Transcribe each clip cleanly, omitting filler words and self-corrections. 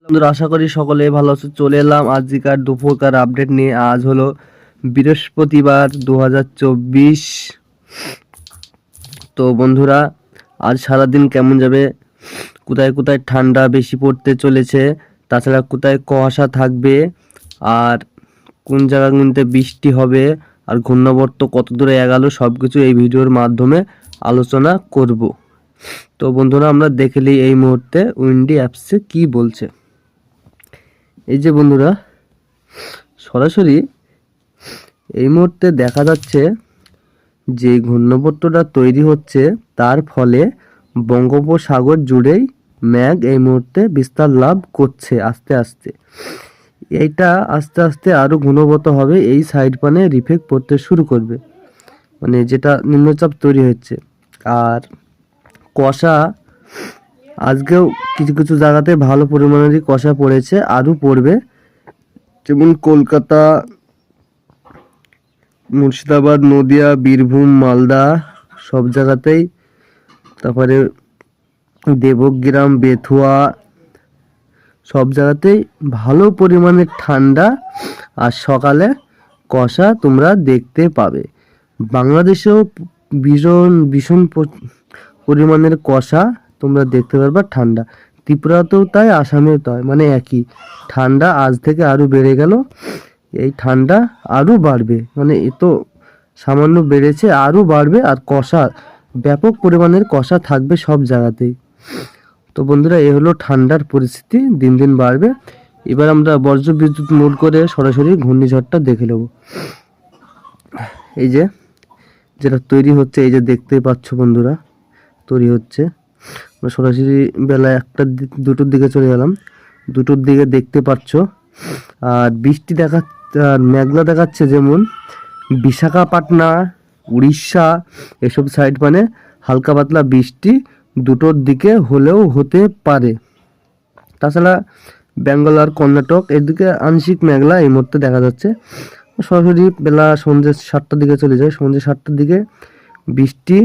বন্ধুরা, আশা করি সকলে ভালো আছো। চলে এলাম আজকের দুপুরকার আপডেট নিয়ে। আজ হলো বৃহস্পতিবার 2024। তো বন্ধুরা, আজ সারাদিন কেমন যাবে, কোথায় কোথায় ঠান্ডা বেশি পড়তে চলেছে, তাছাড়া কোথায় কুয়াশা থাকবে, আর কোন জায়গাগুলিতে বৃষ্টি হবে, আর ঘূর্ণাবর্ত কত দূরে এগালো, সব কিছু এই ভিডিওর মাধ্যমে আলোচনা করব। তো বন্ধুরা, আমরা দেখে নিই এই মুহূর্তে উইন্ডি অ্যাপসে কি বলছে। এই যে বন্ধুরা, সরাসরি এই মুহূর্তে দেখা যাচ্ছে যে ঘূর্ণাবর্তটা তৈরি হচ্ছে, তার ফলে বঙ্গোপসাগর জুড়েই মেঘ এই মুহূর্তে বিস্তার লাভ করছে আস্তে আস্তে। এইটা আস্তে আস্তে আরও ঘনীভূত হবে, এই সাইড পানে রিফ্লেক্ট পড়তে শুরু করবে, মানে যেটা নিম্নচাপ তৈরি হচ্ছে। আর কুয়াশা আজকেও কিছু কিছু জায়গাতে ভালো পরিমাণেরই কুয়াশা পড়েছে, আরও পড়বে। যেমন কলকাতা, মুর্শিদাবাদ, নদিয়া, বীরভূম, মালদা সব জায়গাতেই, তারপরে দেবগ্রাম, বেথুয়া সব জায়গাতেই ভালো পরিমাণে ঠান্ডা আর সকালে কুয়াশা তোমরা দেখতে পাবে। বাংলাদেশেও ভীষণ ভীষণ পরিমাণের কুয়াশা তোমরা দেখতে পারবে। ঠান্ডা ত্রিপুরাতেও তাই, আসামেও তাই, মানে একই ঠান্ডা। আজ থেকে আরও বেড়ে গেল, এই ঠান্ডা আরও বাড়বে, মানে এ তো সামান্য বেড়েছে, আরও বাড়বে। আর কুয়াশা, ব্যাপক পরিমাণের কুয়াশা থাকবে সব জায়গাতেই। তো বন্ধুরা, এ হলো ঠান্ডার পরিস্থিতি, দিন দিন বাড়বে। এবার আমরা বজ্র বিদ্যুৎ মোড করে সরাসরি ঘূর্ণিঝড়টা দেখে নেব। এই যে যেটা তৈরি হচ্ছে, এই যে দেখতে পাচ্ছ বন্ধুরা, তৈরি হচ্ছে। আমরা সরাসরি বেলা 1টা দুটোর দিকে চলে গেলাম, দুটোর দিকে দেখতে পাচ্ছ। আর বৃষ্টি মেঘলা দেখাচ্ছে, যেমন বিশাখাপাটনা, উড়িষ্যা এসব সাইড মানে হালকা পাতলা বৃষ্টি দুটোর দিকে হলেও হতে পারে। তাছাড়া বেঙ্গল আর কর্ণাটক এদিকে আংশিক মেঘলা এই মুহূর্তে দেখা যাচ্ছে। সরাসরি বেলা সন্ধ্যে 7টার দিকে চলে যায়, সন্ধ্যে 7টার দিকে বৃষ্টি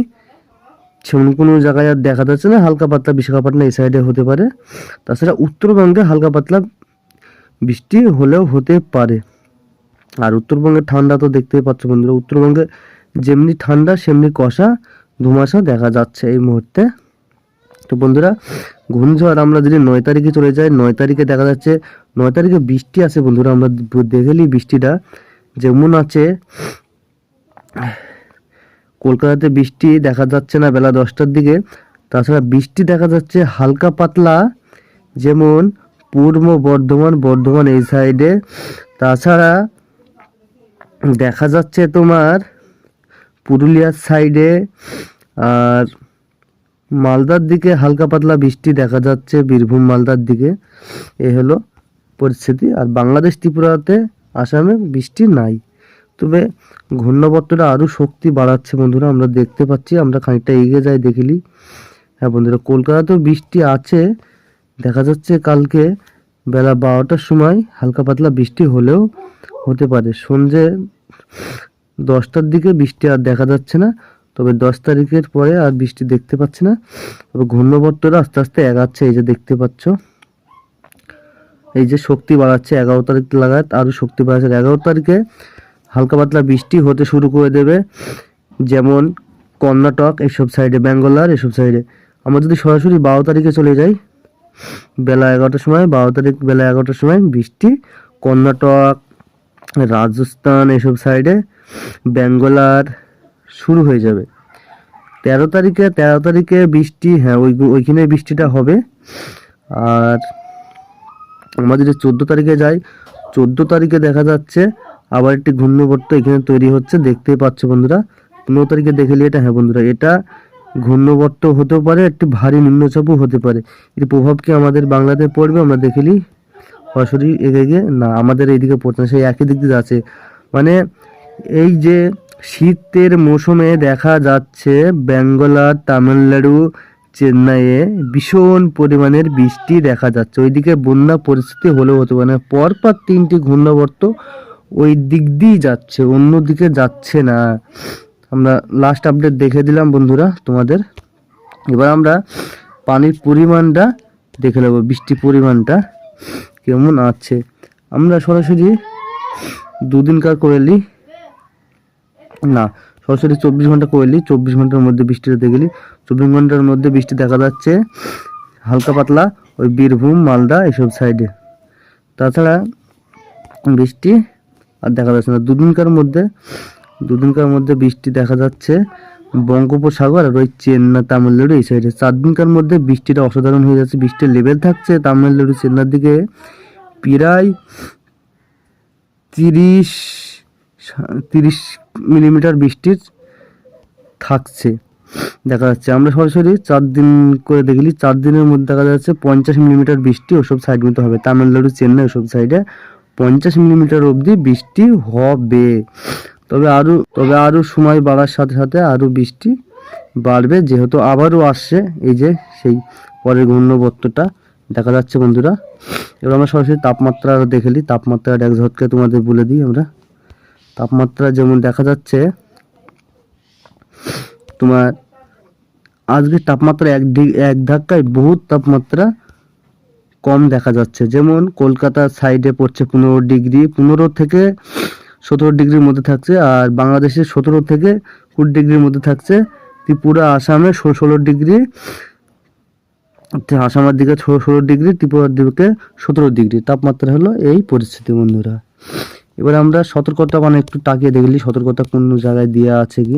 সেমন কোনো জায়গায় আর দেখা যাচ্ছে না। হালকা পাতলা বিশাখাপাটনা এই সাইডে হতে পারে। তাছাড়া উত্তরবঙ্গে হালকা পাতলা বৃষ্টি হলেও হতে পারে। আর উত্তরবঙ্গের ঠান্ডা তো দেখতেই পাচ্ছ বন্ধুরা, উত্তরবঙ্গে যেমনি ঠান্ডা সেমনি কুয়াশা ধুমাশা দেখা যাচ্ছে এই মুহূর্তে। তো বন্ধুরা, ঘূর্ণিঝড় আমরা যদি 9 তারিখে চলে যাই, 9 তারিখে দেখা যাচ্ছে 9 তারিখে বৃষ্টি আছে বন্ধুরা। আমরা দেখে নিই বৃষ্টিটা যেমন আছে। কলকাতাতে বৃষ্টি দেখা যাচ্ছে না বেলা 10টার দিকে। তাছাড়া বৃষ্টি দেখা যাচ্ছে হালকা পাতলা, যেমন পূর্ব বর্ধমান এই সাইডে। তাছাড়া দেখা যাচ্ছে তোমার পুরুলিয়ার সাইডে, আর মালদার দিকে হালকা পাতলা বৃষ্টি দেখা যাচ্ছে, বীরভূম মালদার দিকে। এ হলো পরিস্থিতি। আর বাংলাদেশ ত্রিপুরাতে, আসামে বৃষ্টি নাই। তবে ঘূর্ণাবর্তটা আরও শক্তি বাড়াচ্ছে বন্ধুরা, আমরা দেখতে পাচ্ছি। আমরা খানিকটা এগিয়ে যাই দেখিলি। হ্যাঁ বন্ধুরা, কলকাতাতেও বৃষ্টি আছে, দেখা যাচ্ছে কালকে বেলা 12টার সময় হালকা পাতলা বৃষ্টি হলেও হতে পারে। সন্ধ্যে 10টার দিকে বৃষ্টি আর দেখা যাচ্ছে না, তবে 10 তারিখের পরে আর বৃষ্টি দেখতে পাচ্ছি না। তবে ঘূর্ণাবর্তটা আস্তে আস্তে এগাচ্ছে, এই যে দেখতে পাচ্ছ, এই যে শক্তি বাড়াচ্ছে। 11 তারিখ লাগাত আরও শক্তি বাড়াচ্ছে। 11 তারিখে হালকা পাতলা বৃষ্টি হতে শুরু করে দেবে, যেমন কর্ণাটক এসব সাইডে, বেঙ্গলার এসব সাইডে। আমরা যদি সরাসরি 12 তারিখে চলে যাই, বেলা 11টার সময়, 12 তারিখ বেলা 11টার সময় বৃষ্টি কর্ণাটক, রাজস্থান এসব সাইডে, বেঙ্গলার শুরু হয়ে যাবে। 13 তারিখে বৃষ্টি, হ্যাঁ ওইখানে বৃষ্টিটা হবে। আর আমরা যদি 14 তারিখে যাই, 14 তারিখে দেখা যাচ্ছে আবার একটি ঘূর্ণাবর্ত এখানে তৈরি হচ্ছে, দেখতেই পাচ্ছ বন্ধুরা। 15 তারিখে দেখে নিই এটা। হ্যাঁ বন্ধুরা, এটা ঘূর্ণাবর্ত হতেও পারে, একটি ভারী নিম্নচাপও হতে পারে। এর প্রভাব কি আমাদের বাংলাতে পড়বে? আমরা দেখে নিই। সরাসরি এগিয়ে না, আমাদের এইদিকে পড়ছে না, সেই একই দিক দিয়ে আছে। মানে এই যে শীতের মৌসুমে দেখা যাচ্ছে বেঙ্গলার, তামিলনাড়ু, চেন্নাইয়ে ভীষণ পরিমাণের বৃষ্টি দেখা যাচ্ছে। ওইদিকে বন্যা পরিস্থিতি হলেও হতে পারে না। পরপর 3টি ঘূর্ণাবর্ত ওই দিক দিয়েই যাচ্ছে, অন্য দিকে যাচ্ছে না। আমরা লাস্ট আপডেট দেখে দিলাম বন্ধুরা তোমাদের। এবার আমরা পানির পরিমাণটা দেখে নেব, বৃষ্টির পরিমাণটা। কেমন আছে। আমরা সরাসরি দুদিনকার করে নিই, না সরাসরি 24 ঘন্টা করে নিই। 24 ঘন্টার মধ্যে বৃষ্টিটা দেখে নিই। 24 ঘন্টার মধ্যে বৃষ্টি দেখা যাচ্ছে হালকা পাতলা ওই বীরভূম, মালদা এসব সাইডে। তাছাড়া বৃষ্টি আর দেখা যাচ্ছে না। দুদিনকার মধ্যে বৃষ্টি দেখা যাচ্ছে বঙ্গোপসাগর আর ওই চেন্নাই, তামিলনাড়ু এই সাইডে। 4 দিনকার মধ্যে বৃষ্টিটা অসাধারণ হয়ে যাচ্ছে। বৃষ্টির লেভেল থাকছে তামিলনাড়ু, চেন্নাইয়ের দিকে প্রায় 30 মিলিমিটার বৃষ্টির থাকছে দেখা যাচ্ছে। আমরা সরাসরি 4 দিন করে দেখলি, 4 দিনের মধ্যে দেখা যাচ্ছে 50 মিলিমিটার বৃষ্টি ওসব সাইড মতো হবে। তামিলনাড়ু, চেন্নাই ওসব সাইডে 50 মিলিমিটার অবধি বৃষ্টি হবে। তবে আরও সময় বাড়ার সাথে সাথে আরও বৃষ্টি বাড়বে, যেহেতু আবারও আসছে এই যে সেই পরের ঘূর্ণবর্তটা দেখা যাচ্ছে বন্ধুরা। এবার আমরা সরাসরি তাপমাত্রা দেখে নিই। তাপমাত্রার এক ঝটকে তোমাদের বলে দিই আমরা। তাপমাত্রা যেমন দেখা যাচ্ছে তোমার আজকের তাপমাত্রা এক ধাক্কায় বহুত তাপমাত্রা কম দেখা যাচ্ছে। যেমন কলকাতার সাইডে পড়ছে 15 ডিগ্রি, 15 থেকে 17 ডিগ্রির মধ্যে থাকছে। আর বাংলাদেশে 17 থেকে 20 ডিগ্রির মধ্যে থাকছে। ত্রিপুরা, আসামে 16 ডিগ্রি, আসামের দিকে 16 ডিগ্রি, ত্রিপুরার দিকে 17 ডিগ্রি তাপমাত্রা হলো এই পরিস্থিতি বন্ধুরা। এবার আমরা সতর্কতা মানে একটু তাকিয়ে দেখলি সতর্কতা কোন জায়গায় দেওয়া আছে কি।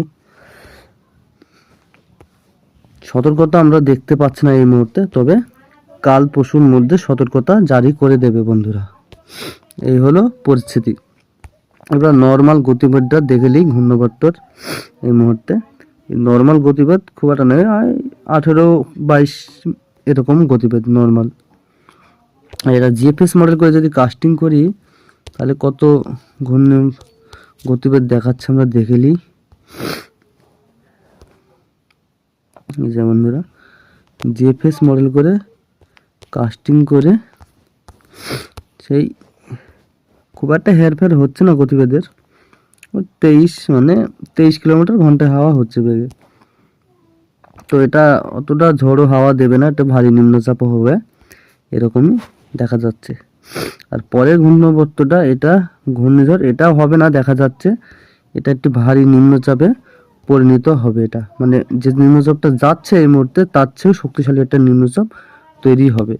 সতর্কতা আমরা দেখতে পাচ্ছি না এই মুহূর্তে, তবে কাল পরশুর মধ্যে সতর্কতা জারি করে দেবে বন্ধুরা। এই হলো পরিস্থিতি। এবার নর্মাল গতিবেগটা দেখে নিই ঘূর্ণিঝড়টার এই মুহূর্তে। নর্মাল গতিবেগ খুব একটা নেই, 18-22 এরকম গতিবেগ নর্মাল। এটা জিএফএস মডেল করে যদি কাস্টিং করি তাহলে কত গতিবেগ দেখাচ্ছে আমরা দেখে নিই। যে বন্ধুরা জিএফএস মডেল করে কাস্টিং করে সেই খুব একটা হেরফের হচ্ছে না গতিবেগের। 23 কিলোমিটার ঘন্টায় হাওয়া হচ্ছে বেগে। তো এটা অতটা ঝড়ো হাওয়া দেবে না, এটা ভারী নিম্নচাপও হবে এরকমই দেখা যাচ্ছে। আর পরের ঘূর্ণিবর্তটা এটা ঘূর্ণিঝড় এটাও হবে না দেখা যাচ্ছে, এটা একটু ভারী নিম্নচাপে পরিণত হবে। এটা মানে যে নিম্নচাপটা যাচ্ছে এই মুহূর্তে তার চেয়েও শক্তিশালী একটা নিম্নচাপ তৈরি হবে।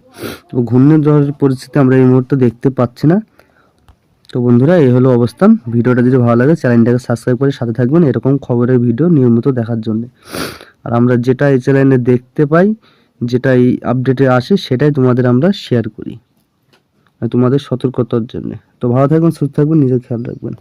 তো ঘূর্ণিঝড়ের পরিস্থিতি আমরা এই মুহূর্তে দেখতে পাচ্ছি না। তো বন্ধুরা এই হলো অবস্থান। ভিডিওটা যদি ভালো লাগে চ্যানেলটাকে সাবস্ক্রাইব করে সাথে থাকবেন এরকম খবরের ভিডিও নিয়মিত দেখার জন্য। আর আমরা যেটা এই চ্যানেলে দেখতে পাই, যেটা এই আপডেটে আসে সেটাই তোমাদের আমরা শেয়ার করি তোমাদের সতর্কতার জন্য। তো ভালো থাকবেন, সুস্থ থাকবেন, নিজের খেয়াল রাখবেন।